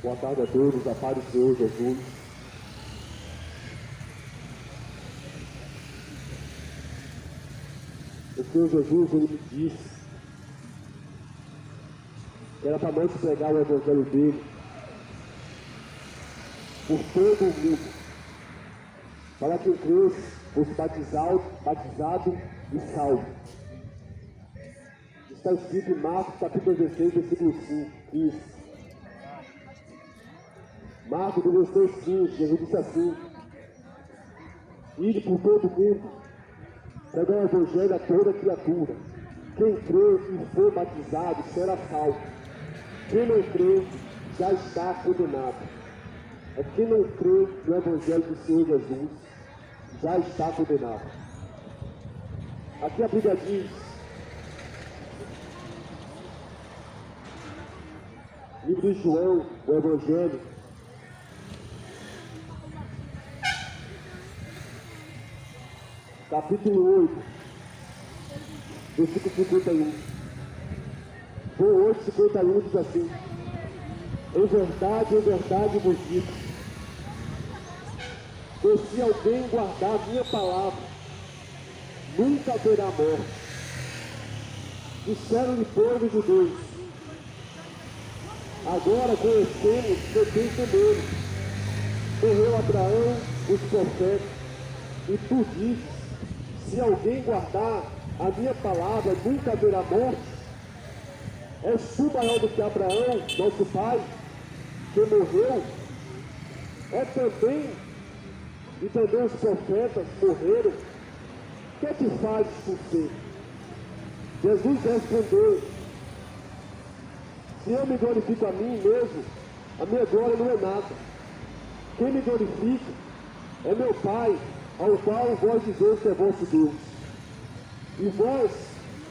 Boa tarde a todos, a paz do Senhor Jesus. O Senhor Jesus, Ele me disse que era para nós pregar o Evangelho dele por todo o mundo, para que o crente fosse batizado e salvo. Está escrito em Marcos capítulo 16, versículo 5, isso. Marcos 16, 5, Jesus disse assim: ide por todo mundo, pregar o Evangelho a toda criatura. Quem crê e for batizado será salvo. Quem não crê já está condenado. É quem não crê no Evangelho do Senhor Jesus já está condenado. Aqui a Bíblia diz, livro de João, o Evangelho, capítulo 8, versículo 51. João 8, 51 diz assim: em verdade vos digo, que se alguém guardar minha palavra, nunca verá morte. Disseram-lhe, pois, os judeus: agora conhecemos que quem temeu, morreu Abraão, os profetas, e tu dizes, se alguém guardar a minha palavra, nunca haverá morte. És tu maior do que Abraão, nosso pai, que morreu? É também, e também os profetas morreram. O que é que fazes por ser? Jesus respondeu: se eu me glorifico a mim mesmo, a minha glória não é nada. Quem me glorifica é meu Pai, ao qual vós dizeis que é vosso Deus. E vós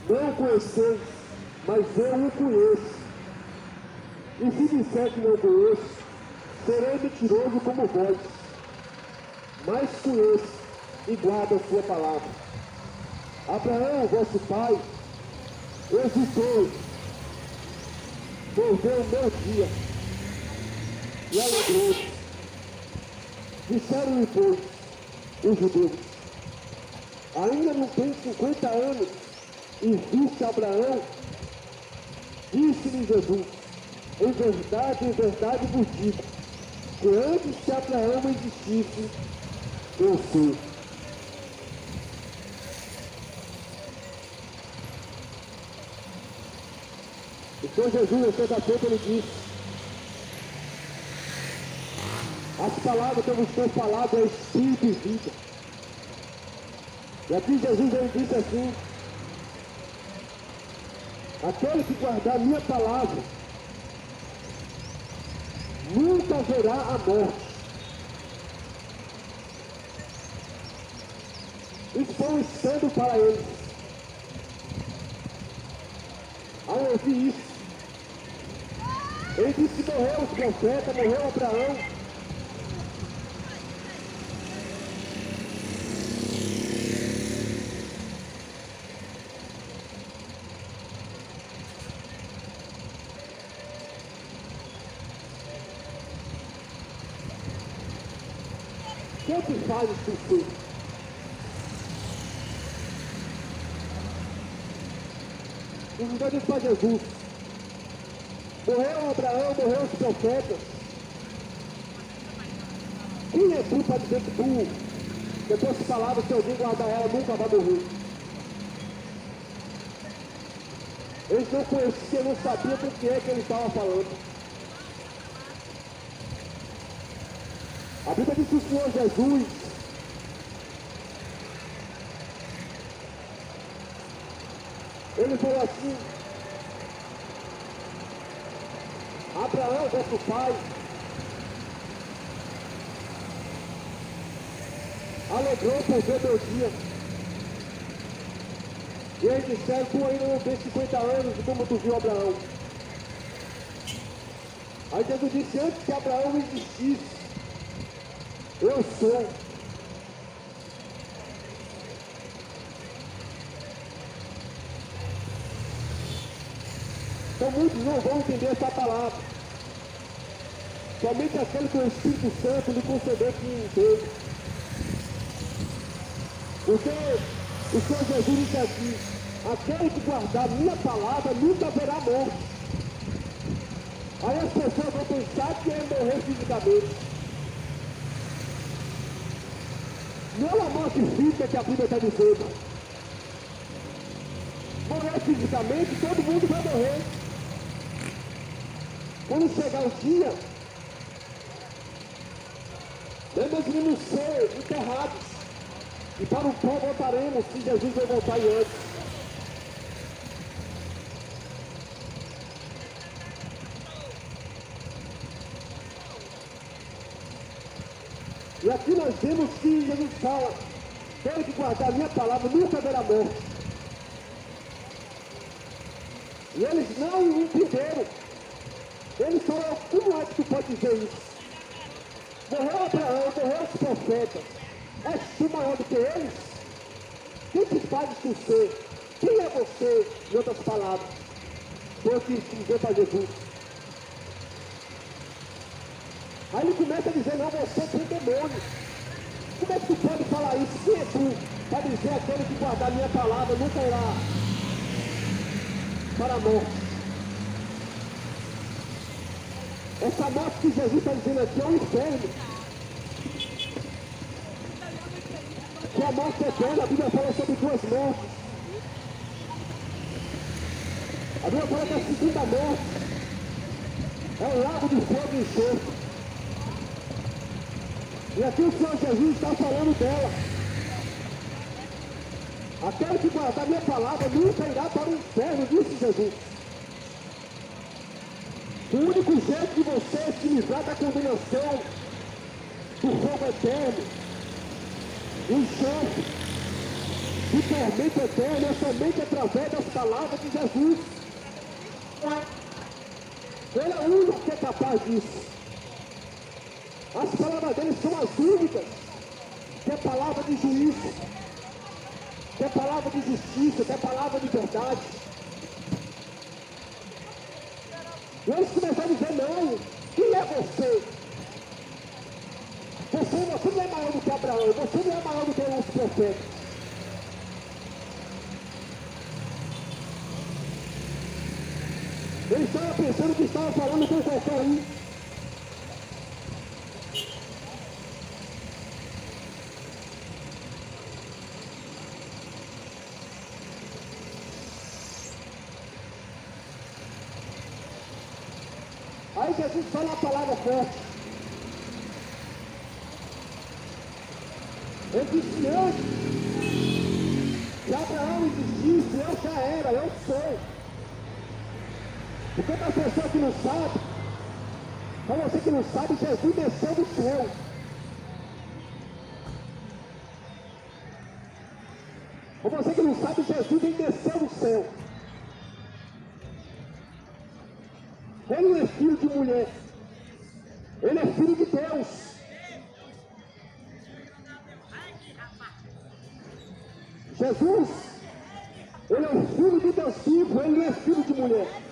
não o conheceis, mas eu o conheço. E se disser que não conheço, serei mentiroso como vós. Mas conheço e guardo a sua palavra. Abraão, vosso pai, hesitou por ver o meu dia e alegrou-se. Disseram-lhe, pois, os judeus: ainda não tem 50 anos e viste Abraão? Disse-lhe Jesus: em verdade vos digo, que antes que Abraão existisse, eu sou. Então Jesus, na sexta-feira, ele disse: as palavras que eu vos tenho falado é espírito e vida. E aqui Jesus ele disse assim: aquele que guardar minha palavra nunca verá a morte. Isso foi um escândalo para eles. Ao ouvir isso, ele disse que morreu os profetas, morreu Abraão. O que é que faz isso tudo? Jesus disse para Jesus: morreu Abraão, morreu os profetas. Quem é tu para dizer que tu, depois de palavras, se alguém guardar ela, nunca vai morrer? Eles não conheciam, não sabiam do que é que ele estava falando. A Bíblia diz que o Senhor Jesus, ele falou assim: Abraão, vosso pai, alegrou por ver meu dia. E eles disseram: tu ainda não tem 50 anos, como tu viu Abraão. Aí Jesus disse: antes que Abraão existisse, eu sou. Então muitos não vão entender essa palavra. Somente aquele que o Espírito Santo lhe conceder que entende. Porque o Senhor Jesus disse assim: aquele que guardar minha palavra nunca verá morte. Aí as pessoas vão pensar que é morrer fisicamente. Não é a morte física que a Bíblia está dizendo. Morrer fisicamente, todo mundo vai morrer. Quando chegar o dia, nós iremos ser enterrados. E para o pó voltaremos, se Jesus vai voltar antes. E aqui nós vemos que Jesus fala: tenho que guardar a minha palavra, nunca verá morte. E eles não entenderam. Eles falaram: como é que tu pode dizer isso? Morreu Abraão, morreu os profetas. És tu maior do que eles? Quem te faz tu ser? Quem é você? Em outras palavras, foi o que dizer para Jesus. Aí ele começa a dizer: não, você tem demônio. Como é que tu pode falar isso? Quem é tu para dizer aquele que guardar minha palavra nunca irá para a morte? Essa morte que Jesus está dizendo aqui é o inferno. Que a morte eterna, a Bíblia fala sobre suas mortes. A Bíblia fala que a segunda morte é um lago de fogo e enxofre. E aqui o Senhor Jesus está falando dela. Aquele que guardar minha palavra nunca irá para o inferno, disse Jesus. O único jeito de você se livrar da condenação, do fogo eterno, do enxofre, do tormento eterno, é somente através das palavras de Jesus. Ele é o único que é capaz disso. As palavras dele são as únicas, que é palavra de juízo, que é palavra de justiça, que é palavra de verdade. E eles começaram a dizer, não, quem é você? Você não é maior do que Abraão, você não é maior do que os profetas. Eles estavam pensando que estavam falando com qualquer um. Aí Jesus fala uma palavra forte. Ele disse, antes que Abraão existisse, eu já era, eu sou. Porque para a pessoa que não sabe, para você que não sabe, Jesus desceu do céu. Para você que não sabe, Jesus ele desceu do céu. Ele não é filho de mulher, ele é filho de Deus. Jesus, ele é o filho de Deus vivo, ele não é filho de mulher.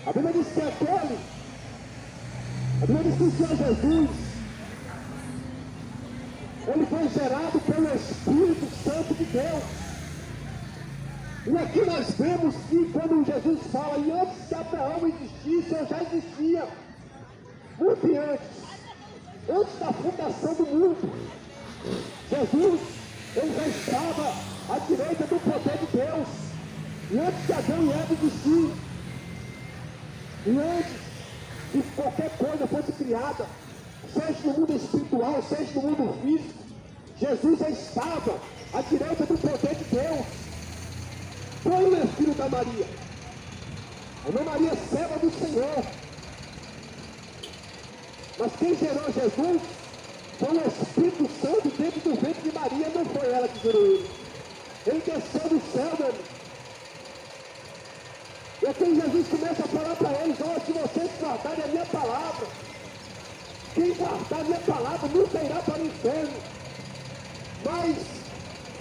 A Bíblia diz que aquele, a Bíblia diz que o Senhor Jesus, ele foi gerado pelo Espírito Santo de Deus. E aqui nós vemos que quando Jesus fala, e antes que Abraão existisse, eu já existia. Muito antes da fundação do mundo. Jesus, ele já estava à direita do poder de Deus. E antes de Adão e Eva existir, e antes que qualquer coisa fosse criada, seja no mundo espiritual, seja no mundo físico, Jesus já estava à direita do poder de Deus. Como é filho da Maria? A Ana Maria é serva do Senhor. Mas quem gerou Jesus foi o Espírito Santo dentro do ventre de Maria, não foi ela que gerou ele. Ele desceu do céu, meu amigo. E aqui Jesus começa a falar para eles, olha, se vocês guardarem a minha palavra, quem guardar a minha palavra nunca irá para o inferno. Mas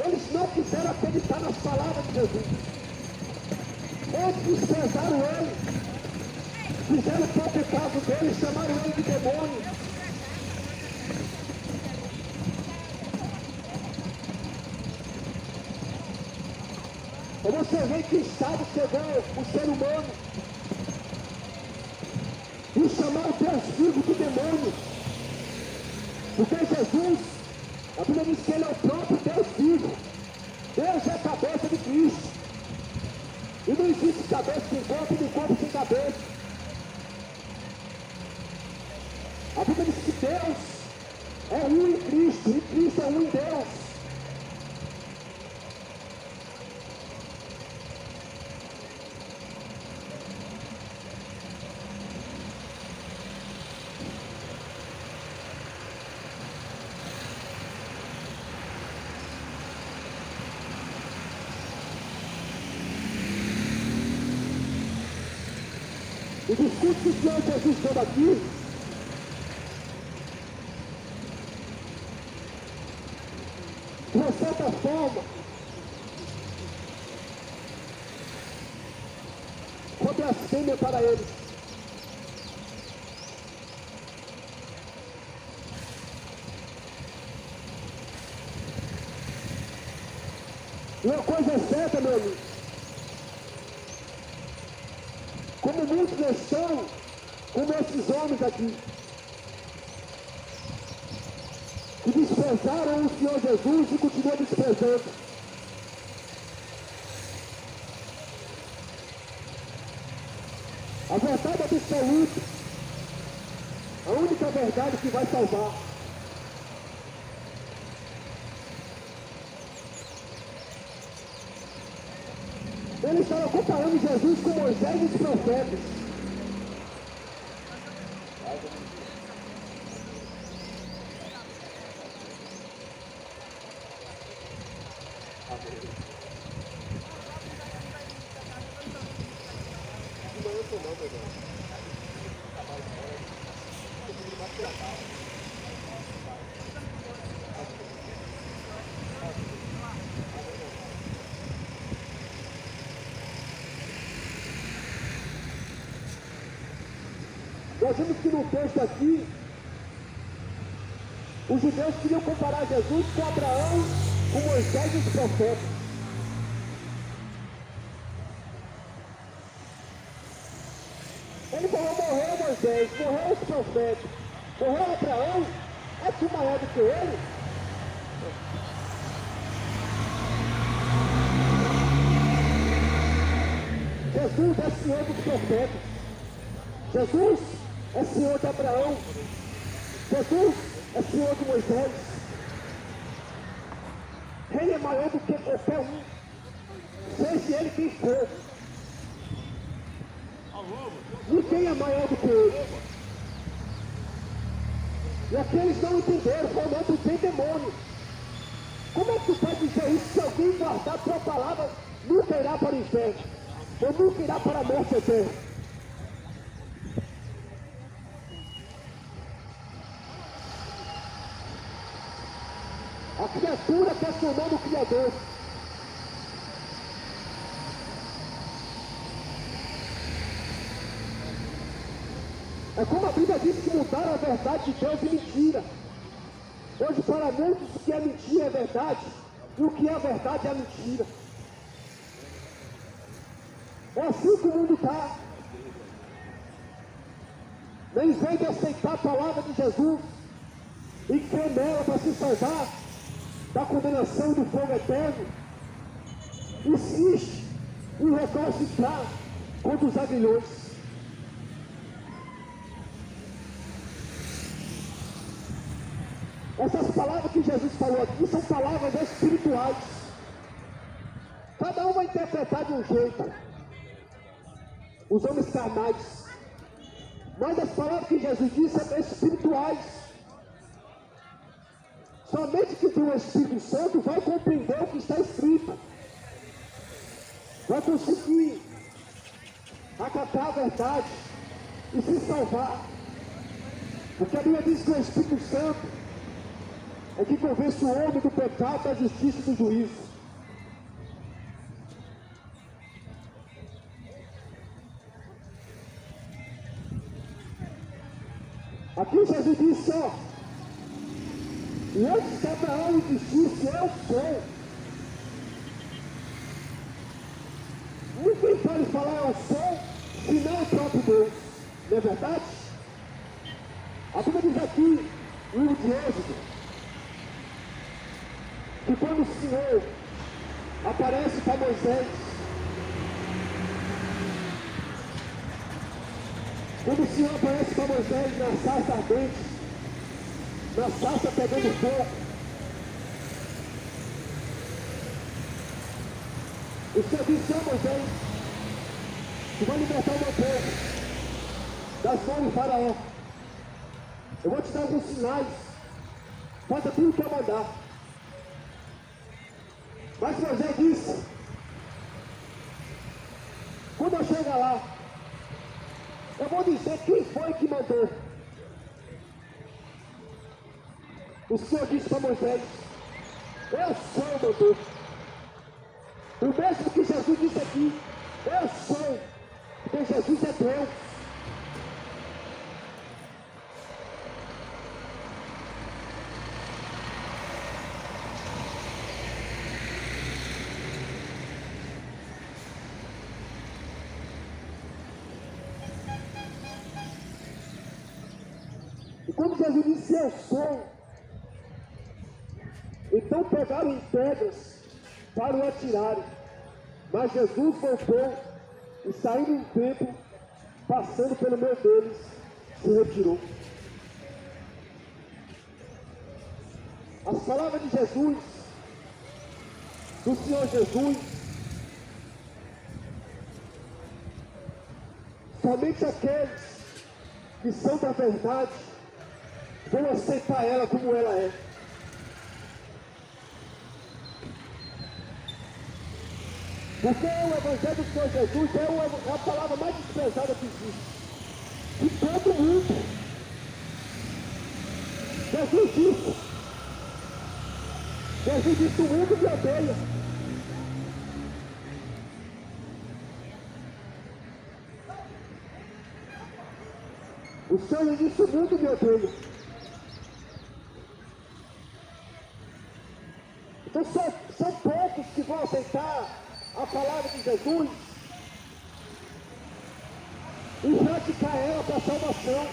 eles não quiseram acreditar nas palavras de Jesus. Eles desprezaram ele, fizeram pouco caso dele, chamaram ele de demônio. Para você ver em que estado chegou o ser humano e chamar o Deus vivo de demônio. Porque Jesus, a Bíblia diz que ele é o próprio Deus vivo. Deus é a cabeça de Cristo. E não existe cabeça sem corpo, nem corpo sem cabeça. A Bíblia diz que Deus é um em Cristo, e Cristo é um em Deus. O discurso que o Senhor Jesus deu aqui, de uma certa forma, foi blasfêmia para eles. E uma coisa é certa, meu amigo. Como muitos estão, como esses homens aqui, que desprezaram desprezaram o Senhor Jesus e continuam desprezando. A verdade absoluta, a única verdade que vai salvar. Eles estavam comparando Jesus com Moisés e os profetas. Nós vemos que no texto aqui, os judeus queriam comparar Jesus com Abraão, com Moisés e os profetas. Ele falou, morreu Moisés, morreu os profetas, morreu Abraão, é tu maior do que ele? Jesus é Senhor dos profetas. Jesus é Senhor de Abraão. Jesus é Senhor de Moisés. Ele é maior do que qualquer um, seja ele quem for. Ninguém é maior do que ele. E aqueles não entenderam, falando que tem demônio. Como é que tu pode dizer isso se alguém guardar tua palavra nunca irá para o inferno? Ou nunca irá para a morte eterna? A criatura questionando o Criador. É como a Bíblia diz que mudaram a verdade de Deus em mentira. Hoje para muitos o que é mentira é verdade, e o que é verdade é mentira. É assim que o mundo está. Em vez de aceitar a palavra de Jesus e crer nela para se salvar da condenação e do fogo eterno, insiste em recalcitrar contra os aguilhões. Essas palavras que Jesus falou aqui são palavras espirituais. Cada um vai interpretar de um jeito. Os homens carnais. Mas as palavras que Jesus disse são espirituais. Somente quem tem o Espírito Santo vai compreender o que está escrito. Vai conseguir acatar a verdade e se salvar. Porque a Bíblia diz que o Espírito Santo é que convence o homem do pecado, da justiça e do juízo. Aqui Jesus disse, ó, e antes que Abraão existisse, eu sou. Ninguém pode falar eu sou, senão o próprio Deus. Não é verdade? A Bíblia diz aqui, no livro de Êxodo, que quando o Senhor aparece para Moisés, quando o Senhor aparece para Moisés na sarça ardente, na sarça pegando fogo, o Senhor disse a Moisés, tu vai libertar o meu povo das mãos de Faraó. Eu vou te dar alguns sinais, faça tudo o que eu mandar. Mas Moisés disse, quando eu chegar lá, eu vou dizer quem foi que mandou. O Senhor disse para Moisés, eu sou, mandou. O mesmo que Jesus disse aqui, eu sou, porque Jesus é Deus. E quando Jesus disse eu sou, Então pegaram em pedras para o atirarem. Mas Jesus voltou e, saindo do templo, passando pelo meio deles, se retirou. As palavras de Jesus, do Senhor Jesus, somente aqueles que são da verdade vão aceitar ela como ela é. Porque o Evangelho do Senhor Jesus é a palavra mais desprezada que existe. De todo mundo. Jesus disse, o mundo me odeia. O Senhor disse, o mundo me odeia. Então são poucos que vão aceitar a palavra de Jesus e praticar ela para a salvação.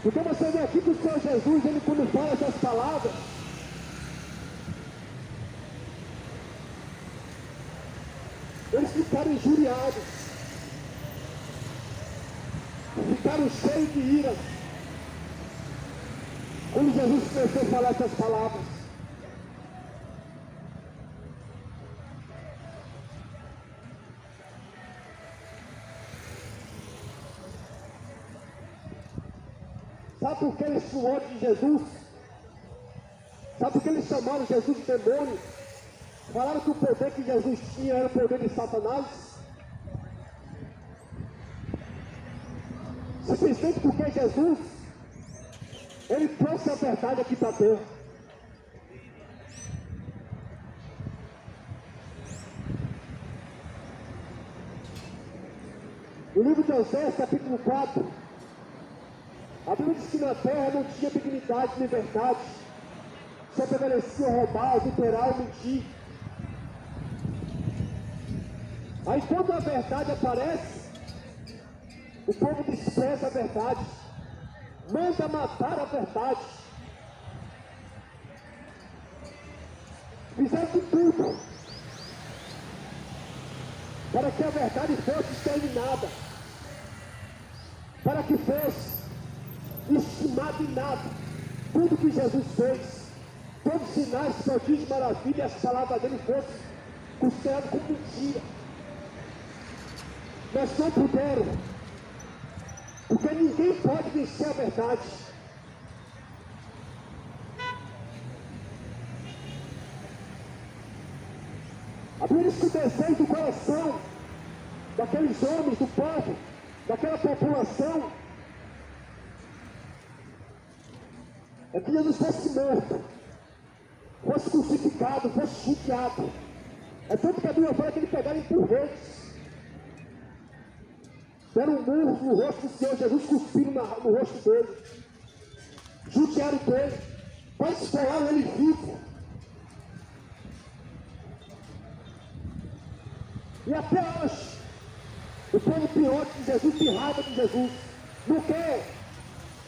Porque você vê aqui que o Senhor Jesus, ele quando fala essas palavras, eles ficaram injuriados, ficaram cheios de ira, quando Jesus começou a falar essas palavras. Sabe por que eles tinham ódio de Jesus? Sabe por que eles chamaram Jesus de demônio? Falaram que o poder que Jesus tinha era o poder de Satanás? Simplesmente porque Jesus, ele trouxe a verdade aqui para a terra. No livro de Oséias, capítulo 4, a Bíblia diz que na terra não tinha dignidade nem verdade, só prevaleciam roubar, adulterar e mentir. Aí quando a verdade aparece, o povo despreza a verdade, manda matar a verdade. Fizeram de tudo para que a verdade fosse exterminada, para que fosse estimado em nada. Tudo que Jesus fez, todos os sinais, prodígios, maravilhas, as palavras dele fossem consideradas como mentira. Mas não puderam, porque ninguém pode vencer a verdade. A Bíblia diz que o desejo do coração daqueles homens, do povo, daquela população, é que Jesus fosse morto, fosse crucificado, fosse judiado. É tanto que a Bíblia fala que ele pegaram empurrões, deram um murro no rosto do Senhor Jesus, cuspiram no rosto dele, judiaram dele, quase esfolaram ele vivo. E até hoje, o povo tem ódio de Jesus, tem raiva de Jesus, não quer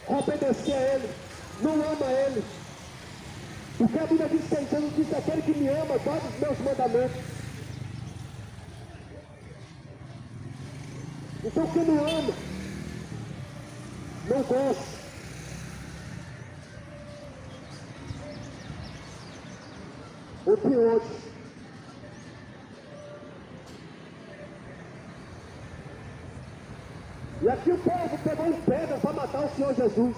obedecer a ele, não ama ele. Porque a Bíblia diz que Jesus disse, aquele que me ama, guarda os meus mandamentos. Então quem não ama, não gosta. Ou tem ódio. E aqui o povo pegou em pedra para matar o Senhor Jesus.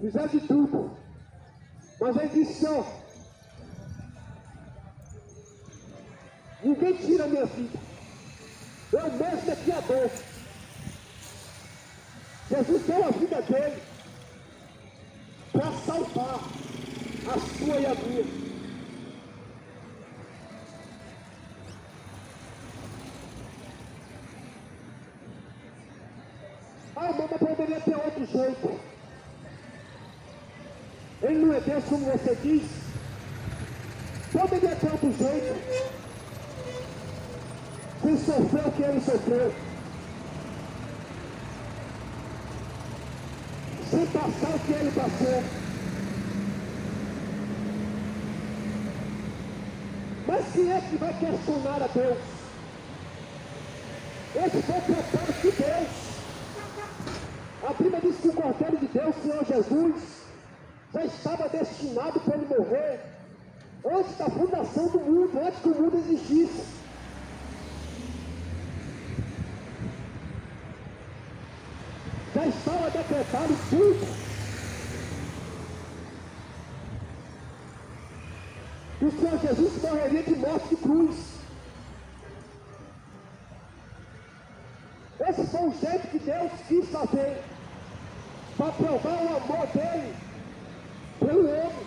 Fizeram de tudo. Mas ele disse, ó, ninguém tira a minha vida. Eu mesmo é que a dor. Jesus deu a vida dele para salvar a sua e a minha. Ah, mas poderia ter outro jeito. Ele não é Deus como você diz. Poderia ter outro jeito, sem sofrer o que ele sofreu, sem passar o que ele passou. Mas quem é que vai questionar a Deus? Esse foi o propósito de Deus. A Bíblia diz que o Cordeiro de Deus, Senhor Jesus, já estava destinado para ele morrer antes da fundação do mundo, antes que o mundo existisse. Já estava decretado tudo. E o Senhor Jesus morreria de morte de cruz. Esse foi o jeito que Deus quis fazer, para provar o amor dele pelo homem.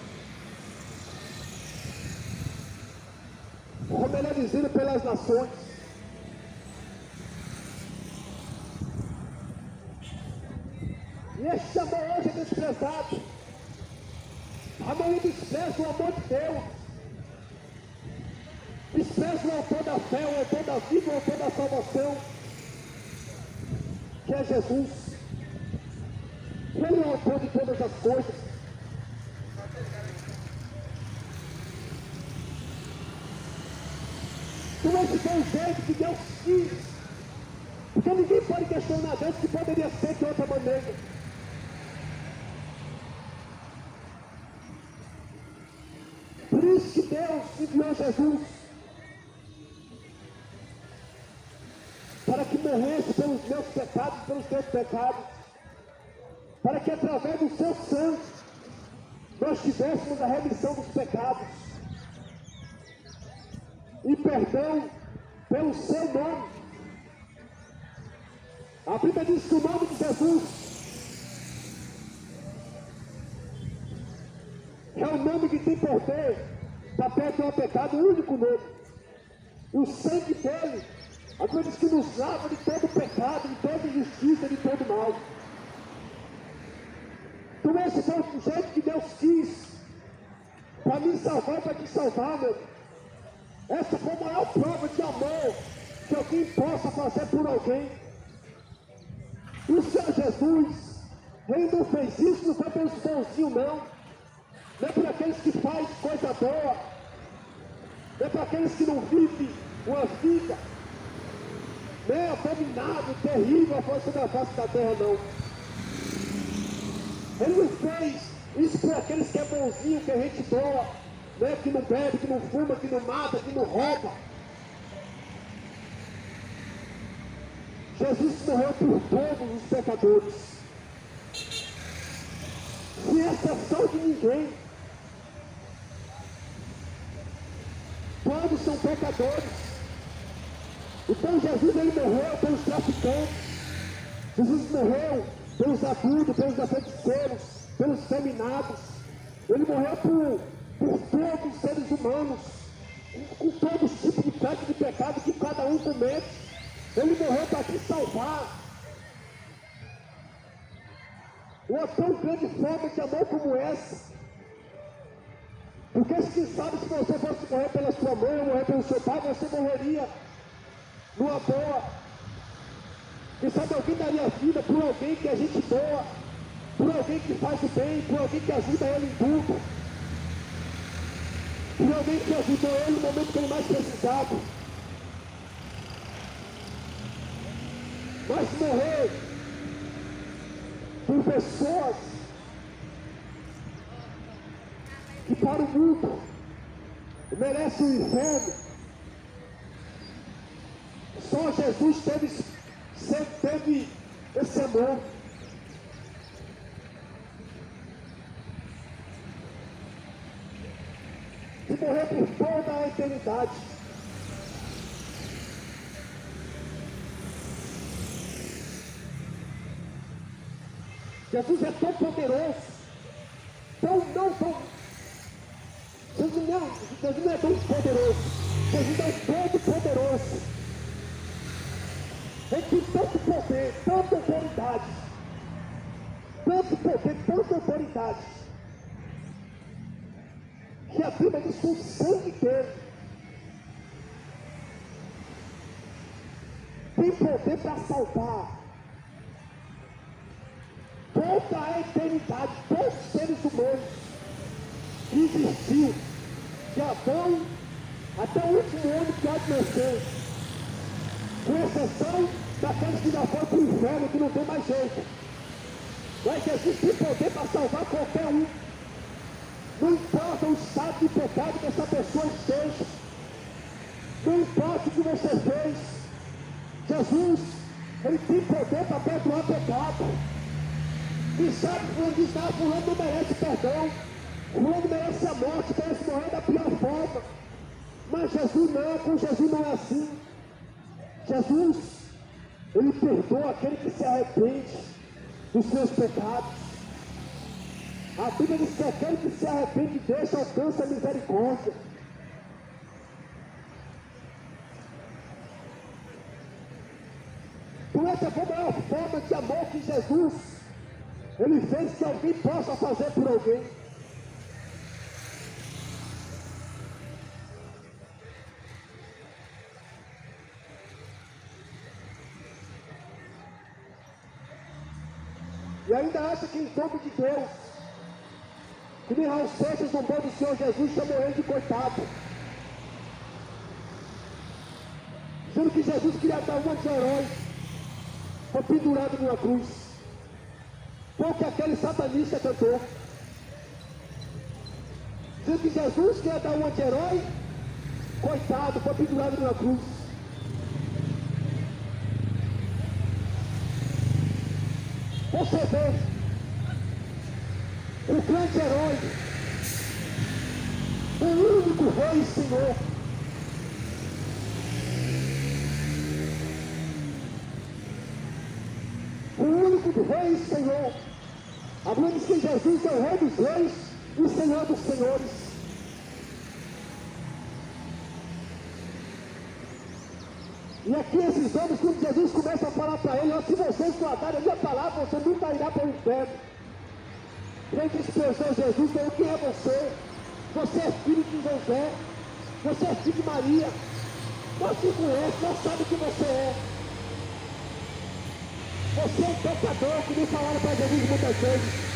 Como ele é dizendo pelas nações. E esse amor hoje é desprezado. A maioria despreza o amor de Deus. Despreza o autor da fé, o autor da vida, o autor da salvação, que é Jesus. Ele é o autor de todas as coisas. Então esse foi o jeito que Deus quis. Porque ninguém pode questionar Deus que poderia ser de outra maneira. Por isso que Deus enviou Jesus para que morresse pelos meus pecados, pelos teus pecados, para que através do seu sangue nós tivéssemos a remissão dos pecados e perdão pelo seu nome. A Bíblia diz que o nome de Jesus é o nome que tem poder para perdoar o pecado, o único nome. E o sangue dele, a Bíblia diz que nos lava de todo pecado, de toda injustiça, de todo mal. Então esse foi o jeito que Deus quis para me salvar e para te salvar, meu. Essa foi a maior prova de amor que alguém possa fazer por alguém. E o Senhor Jesus, ele não fez isso, não foi pelos bonzinhos, não. Não é para aqueles que fazem coisa boa. Não é para aqueles que não vivem uma vida abominável, terrível, a força da face da terra, não. Ele não fez isso por aqueles que é bonzinho, que é gente boa, né? Que não bebe, que não fuma, que não mata, que não rouba. Jesus morreu por todos os pecadores, sem exceção de ninguém. Todos são pecadores. Então Jesus, ele morreu pelos traficantes. Jesus morreu pelos adultos, pelos afeiticeiros, pelos feminados. Ele morreu por todos os seres humanos, com todos os tipos de prática de pecado que cada um comete. Ele morreu para te salvar. Uma tão grande forma de amor como essa. Porque quem sabe, se você fosse morrer pela sua mãe ou morrer pelo seu pai, você morreria numa boa. Quem sabe alguém daria vida por alguém que é gente boa, por alguém que faz o bem, por alguém que ajuda ele em tudo, por alguém que ajudou ele no momento que ele mais precisava. Mas morrer por pessoas que para o mundo merecem o inferno, só Jesus sempre teve esse amor. E morrer por toda a eternidade. Jesus é tão poderoso, Jesus não é tão poderoso, Jesus é todo poderoso. Ele tem tanto poder, tanta autoridade, que a Bíblia diz que o sangue tem poder para salvar toda a eternidade, todos os seres humanos que existiu, de Adão até o último homem que há de nascer, com exceção daqueles que já foram para o inferno, que não tem mais jeito. Mas Jesus tem poder para salvar qualquer um. Não importa o estado de pecado que essa pessoa esteja, não importa o que você fez, Jesus, ele tem poder para perdoar pecado. E sabe quando diz, fulano não merece perdão, fulano merece a morte, merece morrer da pior forma. Mas Jesus não, com Jesus não é assim. Jesus, ele perdoa aquele que se arrepende dos seus pecados. A Bíblia diz que aquele que se arrepende de Deus alcança a misericórdia. Então essa foi a maior forma de amor que Jesus, ele fez que alguém possa fazer por alguém. E ainda acha que em nome de Deus, que nem Raul Seixas zombou do Senhor Jesus, chamou ele de coitado. Dizendo que Jesus queria dar um anti-herói, foi pendurado numa cruz. Foi o que aquele satanista cantou. Dizendo que Jesus queria dar um anti-herói, coitado, foi pendurado numa cruz. Você vê o grande herói, o único rei e Senhor, o único rei e Senhor. A Bíblia diz que Jesus é o rei dos reis e o Senhor dos senhores. E aqui esses homens, quando Jesus começa a falar para ele, se vocês guardarem a minha palavra, você nunca irá para o inferno. Entre os pessoas, Jesus falou, quem é você? Você é filho de José, você é filho de Maria, nós te conhecemos, nós sabemos o que você é. Você é um pecador, que nem falaram para Jesus muitas vezes.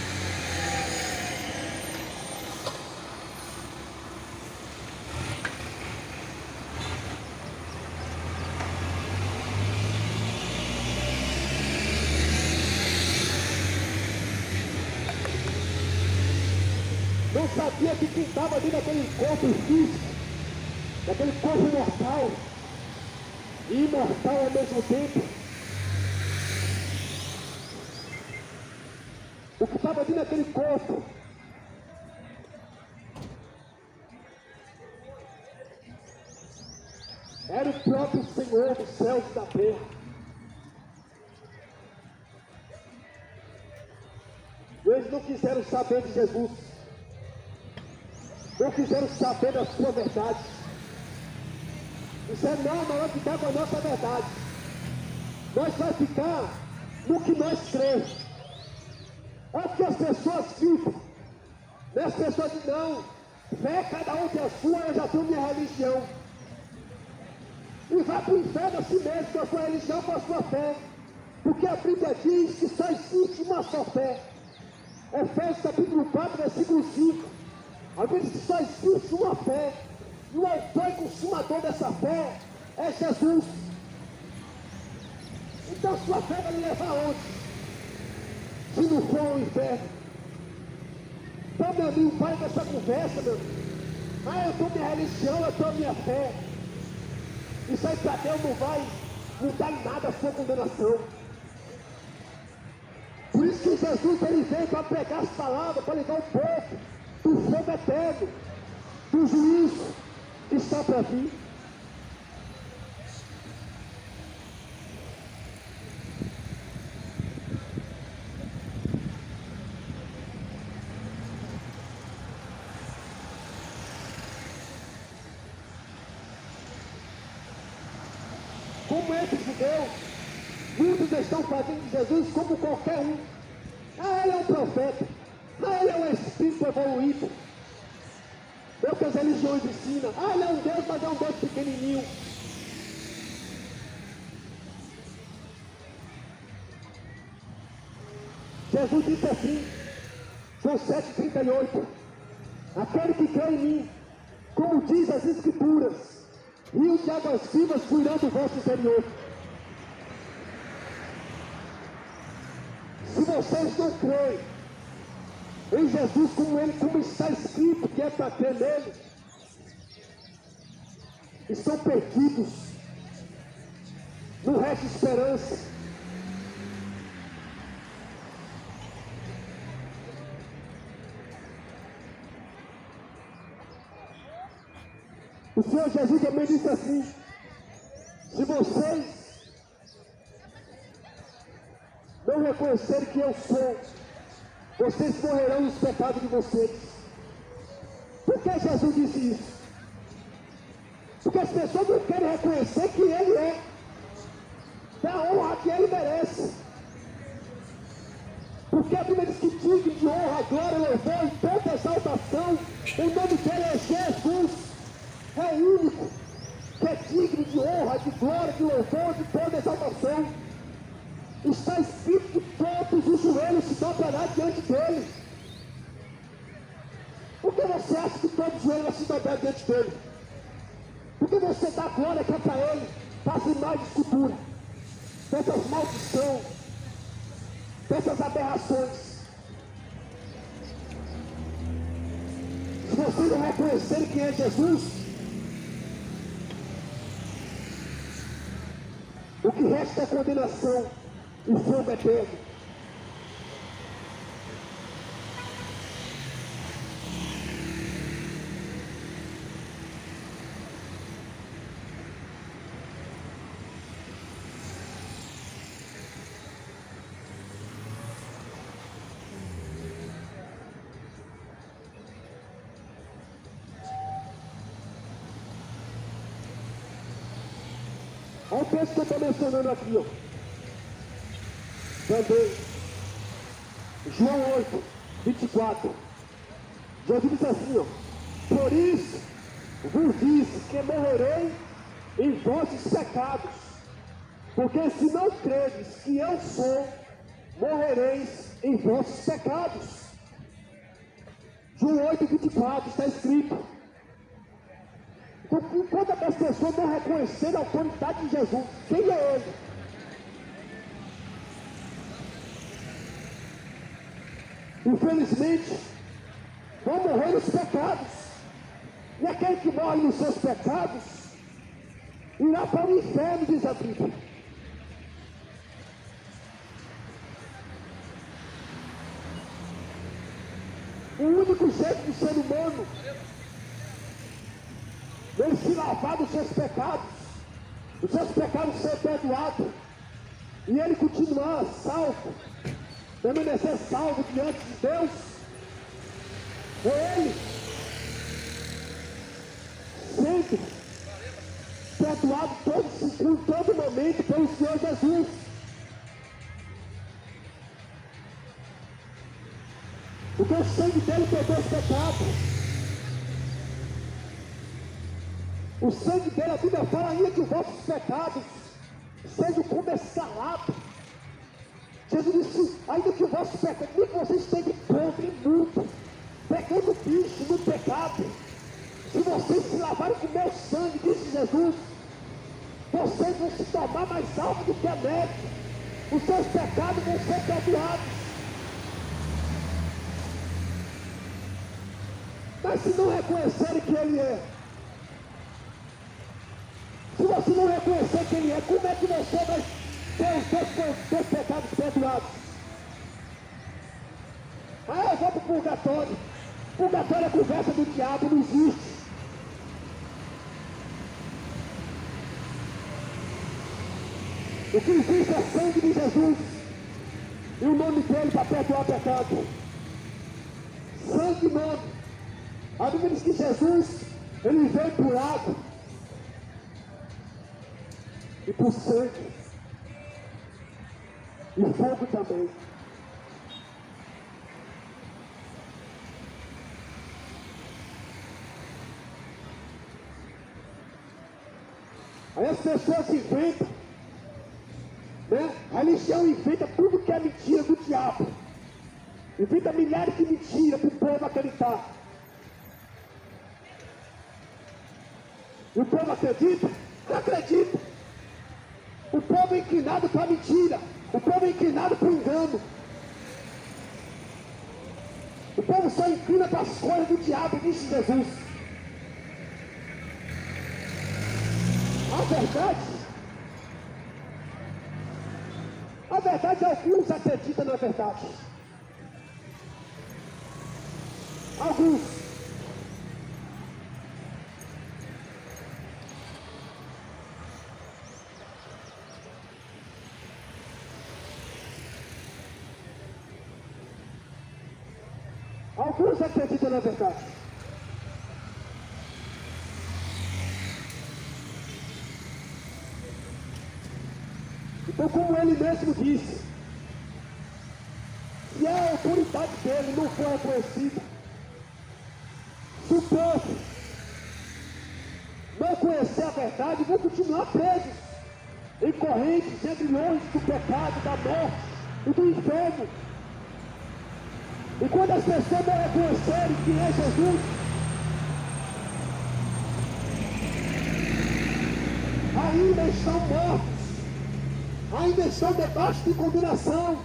Não sabia que quem estava ali naquele corpo físico, naquele corpo mortal e imortal ao mesmo tempo, o que estava ali naquele corpo era o próprio Senhor dos céus e da terra. Eles não quiseram saber de Jesus, não quiseram saber da sua verdade. Disseram, não, nós vamos ficar com a nossa verdade. Nós vamos ficar no que nós cremos. É o que as pessoas ficam. E as pessoas dizem, não, fé cada um tem a sua, eu já tenho minha religião. E vai para o inferno assim mesmo, com a sua religião, com a sua fé. Porque a Bíblia diz que só existe uma só fé. Efésios capítulo 4, versículo 5. A Bíblia diz que só existe uma fé. E o autor e consumador dessa fé é Jesus. Então sua fé vai lhe levar aonde? Se não for ao inferno. Então, meu amigo, para dessa conversa, meu amigo. Eu tenho minha religião, eu tenho minha fé. Isso aí para Deus não vai mudar em nada a sua condenação. Por isso que Jesus, ele veio para pregar as palavras, para ligar o povo do fogo eterno, do juízo que está para vir. Como esses judeus, muitos estão fazendo de Jesus como qualquer um. Ele é um profeta, ele é um espírito evoluído. É o que as religiões ensinam. Ele é um Deus, mas é um Deus pequenininho. Jesus disse assim, João 7,38, aquele que crê em mim, como diz as Escrituras, rios de águas vivas fluirão do vosso interior. Se vocês não creem em Jesus como está escrito que é para crer nele, estão perdidos, não resta esperança. O Senhor Jesus também disse assim, se vocês não reconhecerem que eu sou, vocês morrerão nos pecados de vocês. Por que Jesus disse isso? Porque as pessoas não querem reconhecer que Ele é, da honra que Ele merece. Porque a Bíblia diz que digno de honra, glória, louvor e toda exaltação, o nome dele é Jesus. É único, que é digno de honra, de glória, de louvor, de toda exaltação. Está escrito que todos os joelhos se dobrarão diante dele. Por que você acha que todos os joelhos se dobrarão diante dele? Porque você dá glória que é para ele, para as imagens de escultura, dessas maldições, dessas aberrações. Se vocês não reconhecerem quem é Jesus, o que resta é condenação e fogo eterno. Olha o texto que eu estou mencionando aqui, ó. Também. João 8, 24. Jesus disse assim, ó. Por isso vos disse que morrerei em vossos pecados. Porque se não credes que eu sou, morrereis em vossos pecados. João 8, 24 está escrito. Então, enquanto as pessoas não reconhecerem a autoridade de Jesus, quem é Ele? Infelizmente, vão morrer nos pecados. E aquele que morre nos seus pecados, irá para o inferno, diz a Bíblia. O único jeito do ser humano ele se lavar dos seus pecados, os seus pecados ser perdoados, e ele continuar salvo, permanecer salvo diante de Deus, é ele sempre perdoado em todo momento pelo Senhor Jesus. Porque o sangue dele perdoa os pecados. O sangue dele, a Bíblia fala ainda que os vossos pecados sejam como escalado. Jesus disse, ainda que o vosso pecado, nem que vocês estejam podre, imundo, pegando bicho no pecado, se vocês se lavarem com o meu sangue, disse Jesus, vocês vão se tornar mais altos do que a neve, os seus pecados vão ser perdoados. Mas se não reconhecerem que Ele é, se você não reconhecer quem Ele é, como é que você vai ter os seus pecados perdoados? Ah, eu vou para o purgatório. Purgatório é conversa do diabo, não existe. O que existe é sangue de Jesus e o nome dele para perdoar pecado. Sangue e nome. A Bíblia diz que Jesus, ele veio por água e por sangue e fogo também. Aí as pessoas inventam, né? A religião inventa tudo que é mentira do diabo. Inventa milhares de mentiras para o povo acreditar. E o povo acredita? Não acredita. O povo é inclinado para a mentira. O povo é inclinado para o engano. O povo só inclina para as coisas do diabo, disse Jesus. A verdade, alguns acreditam na verdade. Alguns. Alguns acreditam na verdade. Então, como ele mesmo disse, se a autoridade dele não for reconhecida, se o povo não conhecer a verdade, vão continuar presos em correntes, em grilhões do pecado, da morte e do inferno. E quando as pessoas não reconhecerem quem é Jesus, ainda estão mortos, ainda estão debaixo de condenação.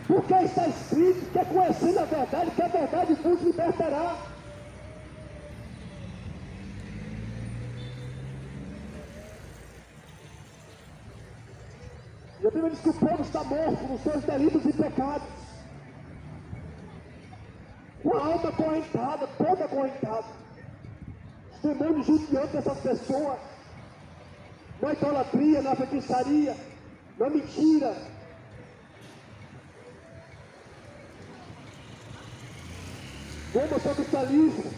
Porque está escrito que é conhecendo a verdade, que a verdade vos libertará. E a Bíblia diz que o povo está morto nos seus delitos e pecados. Com a alma acorrentada, toda acorrentada. Os demônios judiando essas pessoas. Na idolatria, na feitiçaria, na mentira. No homossexualismo.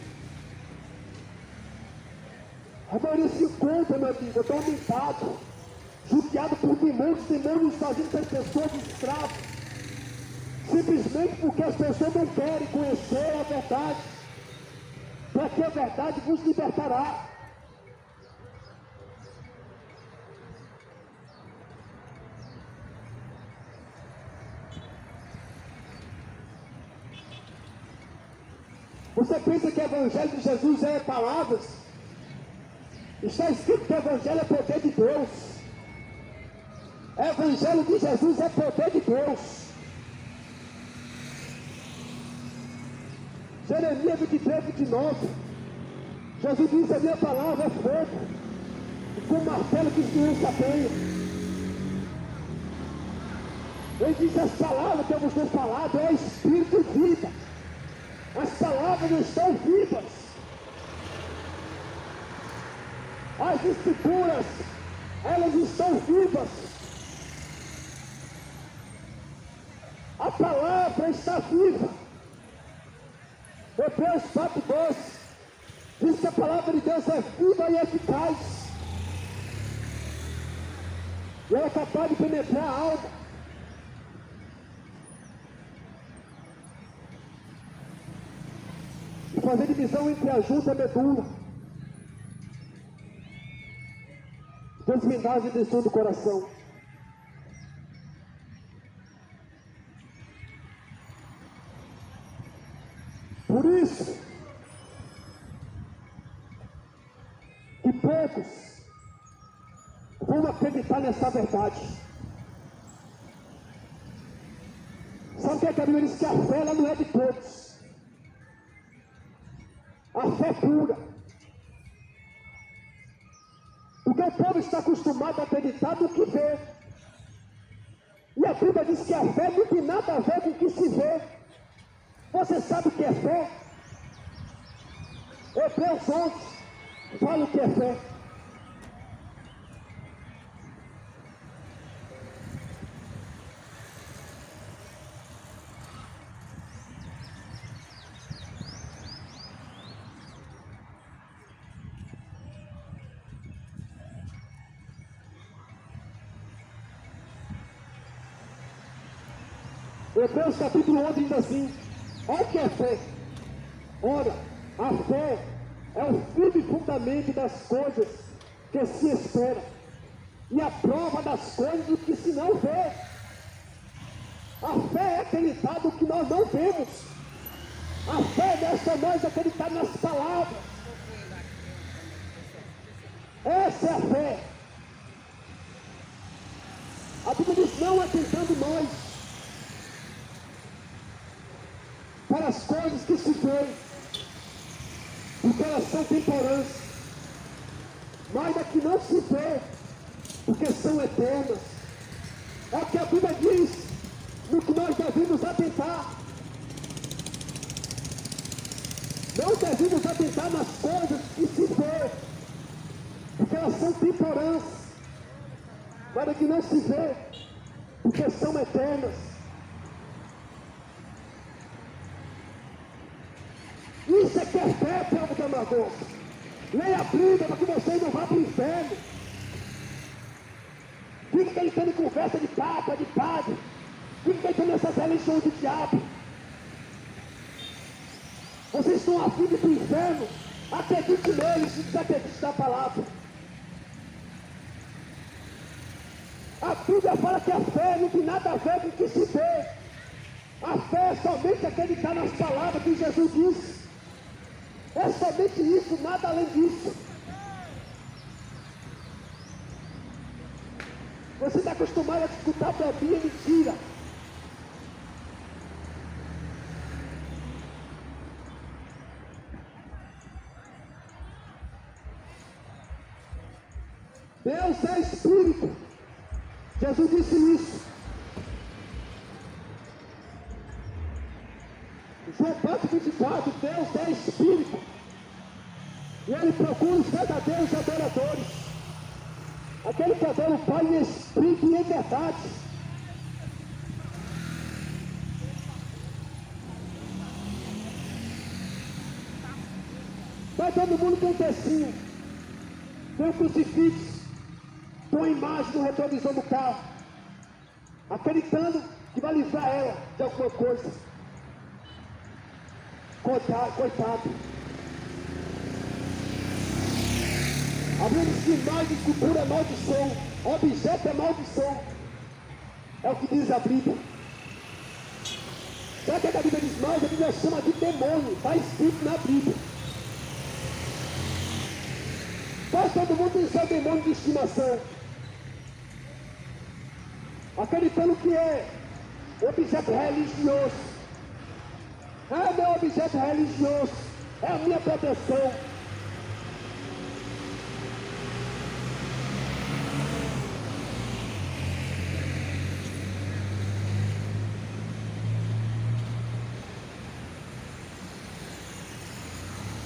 A maioria se encontra, meu amigo, atormentado, judiado por demônios fazendo essas pessoas de escravos, simplesmente porque as pessoas não querem conhecer a verdade, porque a verdade vos libertará. Você pensa que o Evangelho de Jesus é palavras? Está escrito que o Evangelho é poder de Deus. O Evangelho de Jesus é poder de Deus. Jeremias 23, 29. Jesus diz: a minha palavra é fogo, e com o martelo que esmiuça a penha. Ele diz: as palavras que eu vos tenho falado é espírito e vida. As palavras estão vivas. As escrituras, elas estão vivas. A palavra está viva. Hebreus 4:12 diz que a palavra de Deus é viva e eficaz. E ela é capaz de penetrar a alma. E fazer divisão entre a junta e a medula. Desvendar as intenções do coração. Por isso que poucos vão acreditar nessa verdade. Sabe o que a Bíblia diz? Que a fé ela não é de todos. A fé pura. Porque o povo está acostumado a acreditar no que vê. E a Bíblia diz que a fé não tem nada a ver com o que se vê. Você sabe o que é fé? Hebreus 11 fala o que é fé. Hebreus capítulo 11 diz assim: olha o que é fé. Ora, a fé é o firme fundamento das coisas que se espera, e a prova das coisas do que se não vê. A fé é acreditar no que nós não vemos. A fé não é só nós acreditar nas palavras. Essa é a fé. A Bíblia diz: não atentando nós para as coisas que se veem, porque elas são temporãs, mas da que não se vê, porque são eternas. É o que a Bíblia diz, no que nós devemos atentar. Não devemos atentar nas coisas que se vê, porque elas são temporãs, mas da que não se vê, porque são eternas. Isso é que é fé, povo de Amador. Leia a Bíblia para que vocês não vá para o inferno. Fica acreditando em conversa de papa, de padre. Fica acreditando nessas religiões de diabo. Vocês estão a fim de ir para o inferno. Acredite neles, se desacredite na palavra. A Bíblia fala que a fé não tem nada a ver com o que se vê. A fé é somente acreditar nas palavras que Jesus disse. É somente isso, nada além disso. Você está acostumado a escutar bobinha e mentira. Deus é Espírito. Jesus disse isso. João 4:24, Deus é Espírito. E Ele procura os verdadeiros adoradores. Aquele que adora o Pai em Espírito e em verdade. Vai todo mundo com um tecinho, tem um crucifixo, com a imagem do retrovisor do carro, acreditando que vai livrar ela de alguma coisa. Coitado. A Bíblia diz que imagem de escultura é maldição, objeto é maldição. É o que diz a Bíblia. Sabe o que a Bíblia diz mais? A Bíblia chama de demônio, está escrito na Bíblia. Mas todo mundo tem seu demônio de estimação, acreditando que é objeto religioso. É meu objeto religioso, é a minha proteção.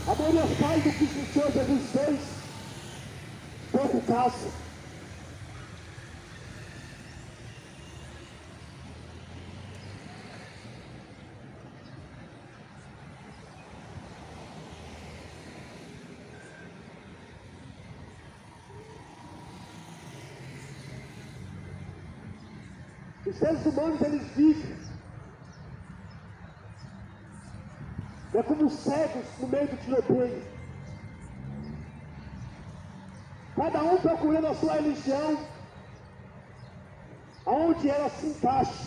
A maioria faz do que o Senhor Jesus fez, pouco caso. Os seres humanos, eles vivem como cegos no meio do tiroteio. Cada um procurando a sua religião, aonde ela se encaixa.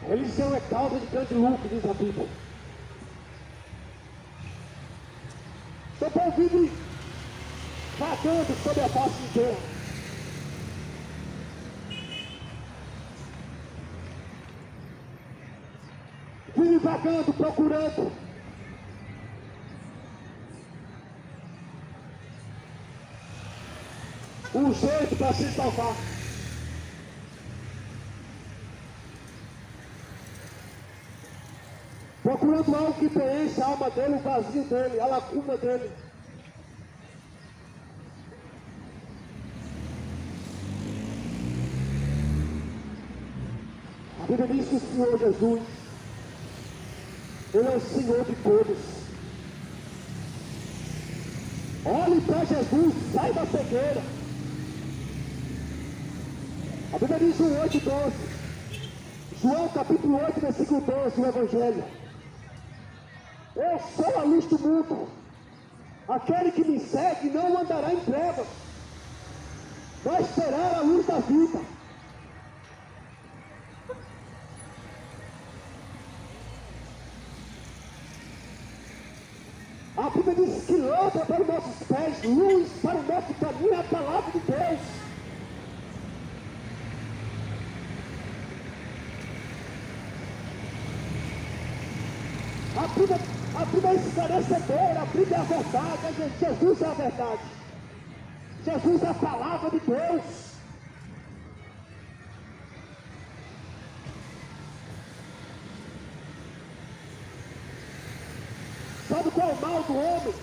Religião é causa de grande lucro, diz a Bíblia. Seu povo vive vagando sobre a face de Deus. Vive vagando, procurando. Um jeito para se salvar. Procurando algo que preencha a alma dele, o vazio dele, a lacuna dele. A Bíblia diz que o Senhor Jesus, Ele é o Senhor de todos. Olhe para Jesus, sai da cegueira. A Bíblia diz João 8:12. João capítulo 8, versículo 12, o Evangelho. Eu sou a luz do mundo. Aquele que me segue não andará em trevas, mas terá a luz da vida. A Bíblia diz que lâmpada para os nossos pés, luz para o nosso caminho é a palavra de Deus. A Bíblia é esclarecedora, a Bíblia é a verdade, Jesus é a verdade. Jesus é a palavra de Deus. Sabe qual é o mal do homem?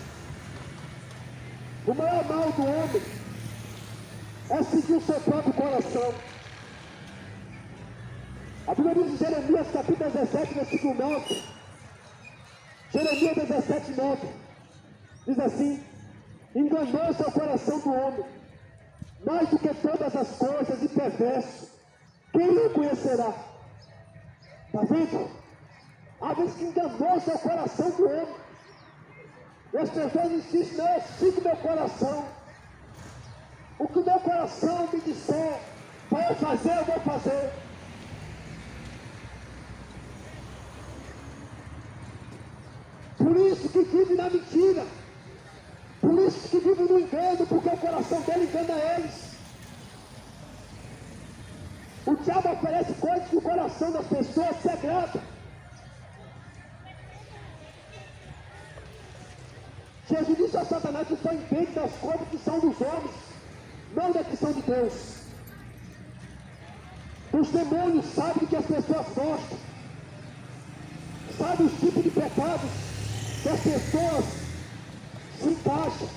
O maior mal do homem é seguir o seu próprio coração. A Bíblia diz em Jeremias capítulo 17, versículo 9. Jeremias 17, 9. Diz assim: enganoso é o coração do homem, mais do que todas as coisas, e perverso. Quem o conhecerá? Está vendo? Há vezes que enganoso é o coração do homem. E as pessoas insistem: não, eu sigo meu coração. O que o meu coração me disser para eu fazer, eu vou fazer. Por isso que vive na mentira. Por isso que vive no engano, porque o coração dele engana eles. O diabo oferece coisas que o coração das pessoas se agrada. Jesus disse a Satanás que só entende das coisas que são dos homens, não das que são de Deus. Os demônios sabem do que as pessoas gostam, sabem os tipos de pecados que as pessoas se encaixam.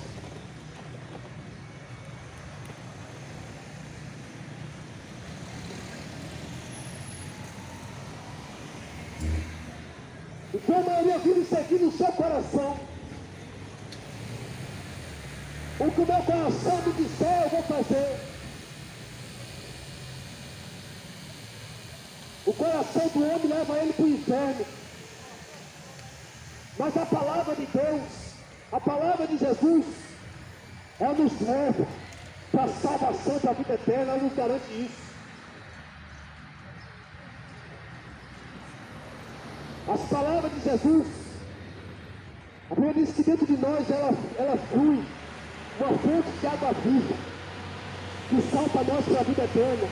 Então a maioria vive seguindo o seu coração. O que o meu coração me disser, eu vou fazer. O coração do homem leva ele para o inferno. Mas a palavra de Deus, a palavra de Jesus, ela nos leva para a salvação da vida eterna, ela nos garante isso. As palavras de Jesus, a Bíblia diz que dentro de nós ela flui uma fonte de água viva, que salva nós para a vida eterna.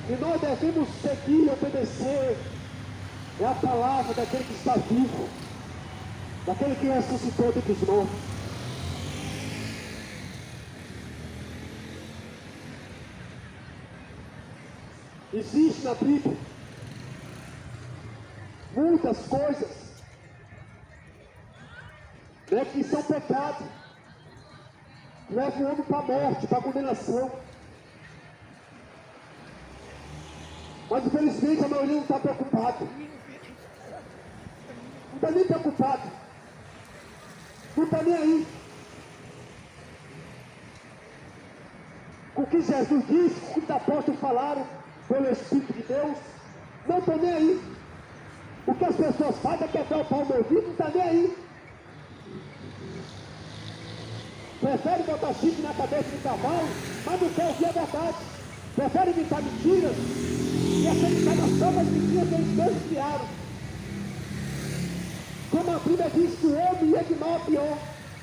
E nós devemos seguir e obedecer é a palavra daquele que está vivo, daquele que ressuscitou dentre os mortos. Existe na Bíblia muitas coisas, né, que são pecado, levam o homem para a morte, para a condenação. Mas infelizmente a maioria não está preocupado. Não está nem preocupado. Não está nem aí. Com o que Jesus disse, com o que os apóstolos falaram pelo Espírito de Deus, não estão nem aí. O que as pessoas fazem é quebrar o pau no ouvido, não está nem aí. Prefere botar chifre na cabeça do cavalo, mas não quer ouvir a verdade. Prefere inventar mentiras e acreditar nas próprias mentiras que eles mesmos criaram. Como a Bíblia diz que o homem é de mal a pior,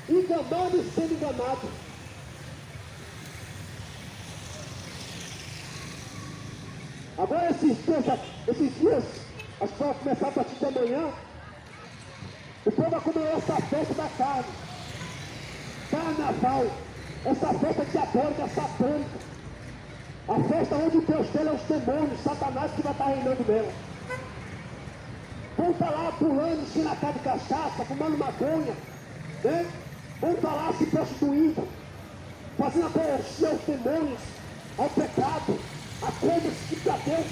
enganando e sendo enganado. Agora esses dias, acho que vai começar a partir de amanhã, o povo vai comer essa festa da carne. Carnaval, essa festa diabólica, satânica. A festa onde o Deus dela é os demônios, Satanás que vai estar reinando nela. Vão estar lá pulando, enchendo a cara de cachaça, fumando maconha, né? Vão estar lá se prostituindo, fazendo apologia aos demônios, ao pecado, a coisas que para Deus,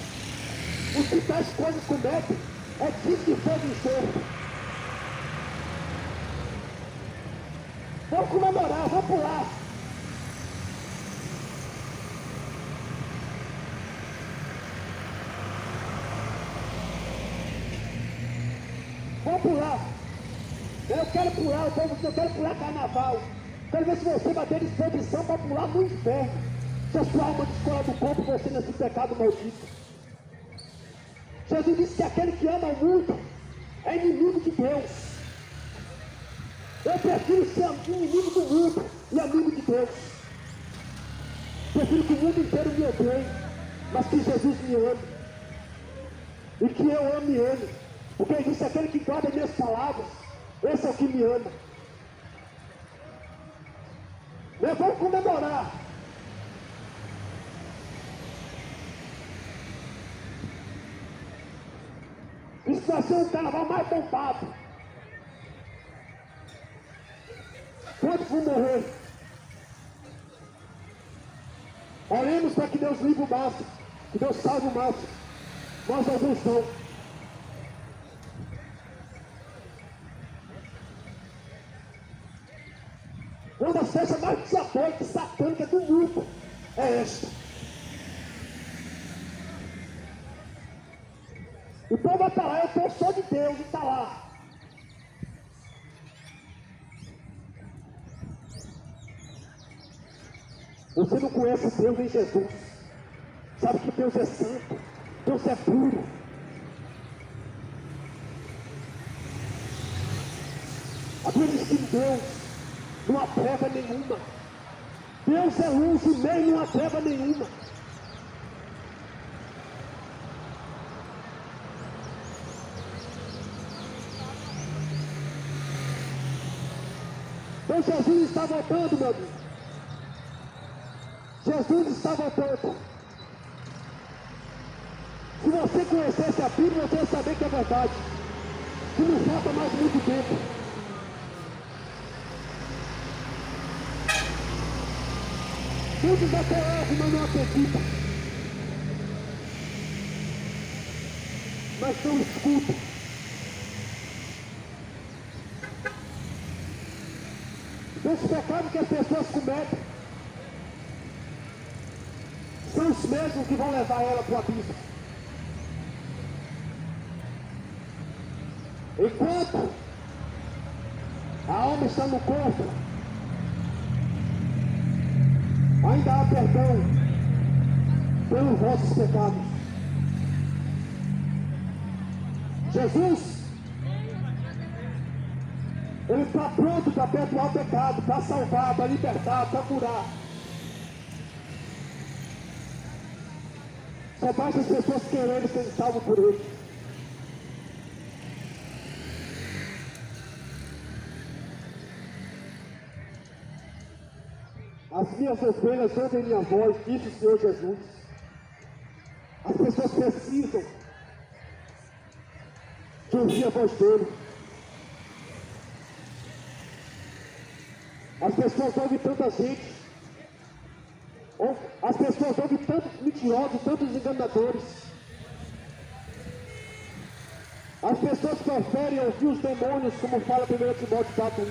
os que tais coisas cometem, é digno de fogo e enxofre. Vamos comemorar, vamos pular. Vamos pular. Eu quero pular, eu quero pular carnaval. Quero ver se você vai ter disposição para pular no inferno. Se a sua alma descolar do corpo, você nesse pecado maldito. Jesus disse que aquele que ama o mundo é inimigo de Deus. Eu prefiro ser inimigo do mundo e amigo de Deus. Prefiro que o mundo inteiro me odeie, mas que Jesus me ame. E que eu ame Ele. Porque Ele disse, aquele que guarda minhas palavras, esse é o que me ama. Nós vamos comemorar. Isso vai ser o carnaval mais bombado. Quantos vão morrer? Oremos para que Deus livre o máximo, que Deus salve o máximo. Nós alguns não. Uma das festas mais diabólicas, satânicas do mundo é esta. O povo vai estar lá, eu sou de Deus e está lá. Você não conhece Deus em Jesus. Sabe que Deus é santo, Deus é puro. A Bíblia diz que em Deus não há treva nenhuma. Deus é luz e meio não há treva nenhuma. Então Jesus está voltando, meu amigo. Jesus está voltando. Se você conhecesse a Bíblia, você ia saber que é verdade. Que não falta mais muito tempo. Muitos até ouvem, mas não acreditam. Mas não escutam. Os pecados que as pessoas cometem são os mesmos que vão levar ela para o abismo. Enquanto a alma está no corpo, ainda há perdão pelos vossos pecados. Jesus, Ele está pronto para perdoar o pecado, para salvar, para libertar, para curar. Só basta as pessoas quererem ser salvas por Ele. As minhas ovelhas ouvem minha voz, disse o Senhor Jesus. As pessoas precisam de ouvir a voz dele. As pessoas ouvem tanta gente. As pessoas ouvem tantos mentirosos, tantos enganadores. As pessoas preferem ouvir os demônios, como fala 1 Timóteo 4:1.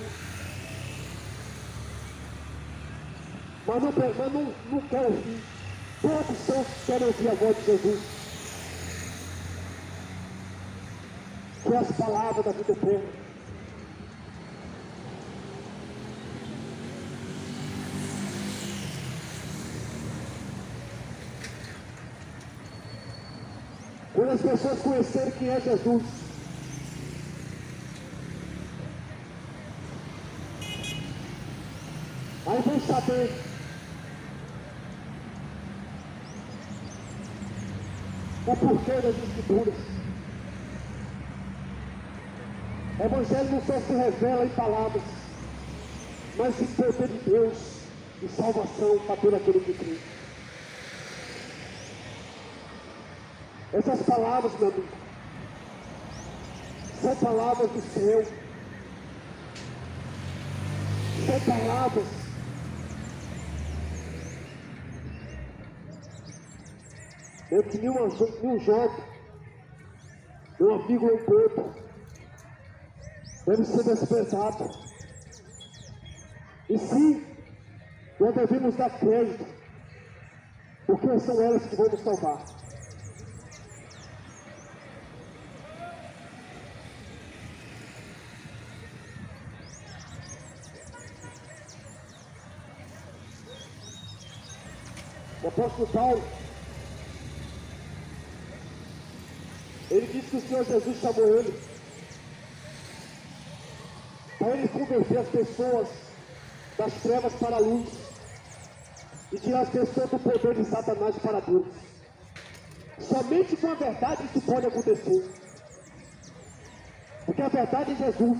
Mas não quer ouvir. Todos são que querem ouvir a voz de Jesus. Que é as palavras da vida eterna. Quando as pessoas conhecerem quem é Jesus, aí vão saber o porquê das Escrituras. O Evangelho não só se revela em palavras, mas em poder de Deus e salvação para todo aquele que crê. Essas palavras, meu amigo, são palavras do céu. São palavras que nenhum jovem, meu amigo Leopoldo, deve ser desprezado. E sim, nós devemos dar crédito, porque são elas que vão nos salvar. O apóstolo Paulo, ele disse que o Senhor Jesus chamou ele para ele converter as pessoas das trevas para a luz e tirar as pessoas do poder de Satanás para Deus. Somente com a verdade isso pode acontecer, porque a verdade é Jesus.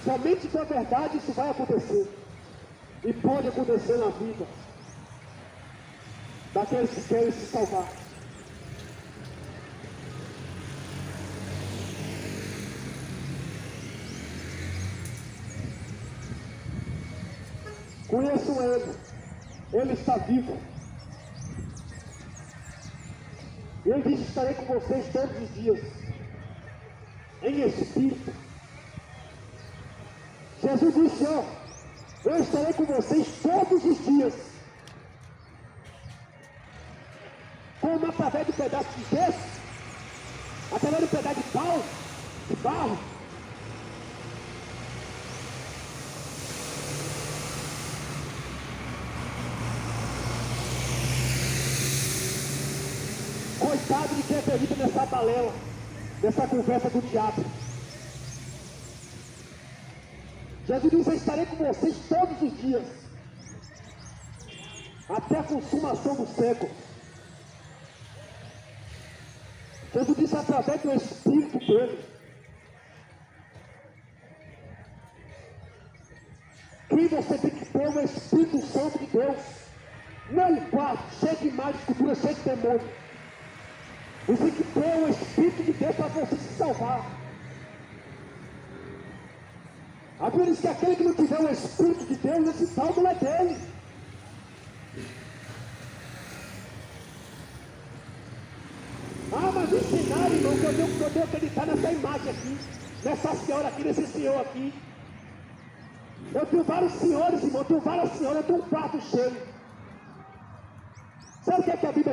Somente com a verdade isso vai acontecer, e pode acontecer na vida daqueles que querem se salvar. Conheçam ele está vivo. Ele disse: estarei com vocês todos os dias, em espírito. Jesus disse: ó, eu estarei com vocês todos os dias. Como através do pedaço de gesso, através do pedaço de pau, de barro. Coitado de quem acredita nessa balela, nessa conversa do diabo. Jesus disse: eu estarei com vocês todos os dias, até a consumação do século. Jesus disse através do Espírito dele. Quem você tem que ter o Espírito Santo de Deus, não um quarto cheio de má escultura, cheio de demônio. Você tem que ter o Espírito de Deus para você se salvar. A Bíblia diz que aquele que não tiver o Espírito de Deus, esse salvo não é dele. Ah, mas o cenário, irmão, que eu devo acreditar nessa imagem aqui, nessa senhora aqui, nesse senhor aqui. Eu tenho vários senhores, irmão, eu tenho várias senhoras, eu tenho um quarto cheio. Sabe o que é que a Bíblia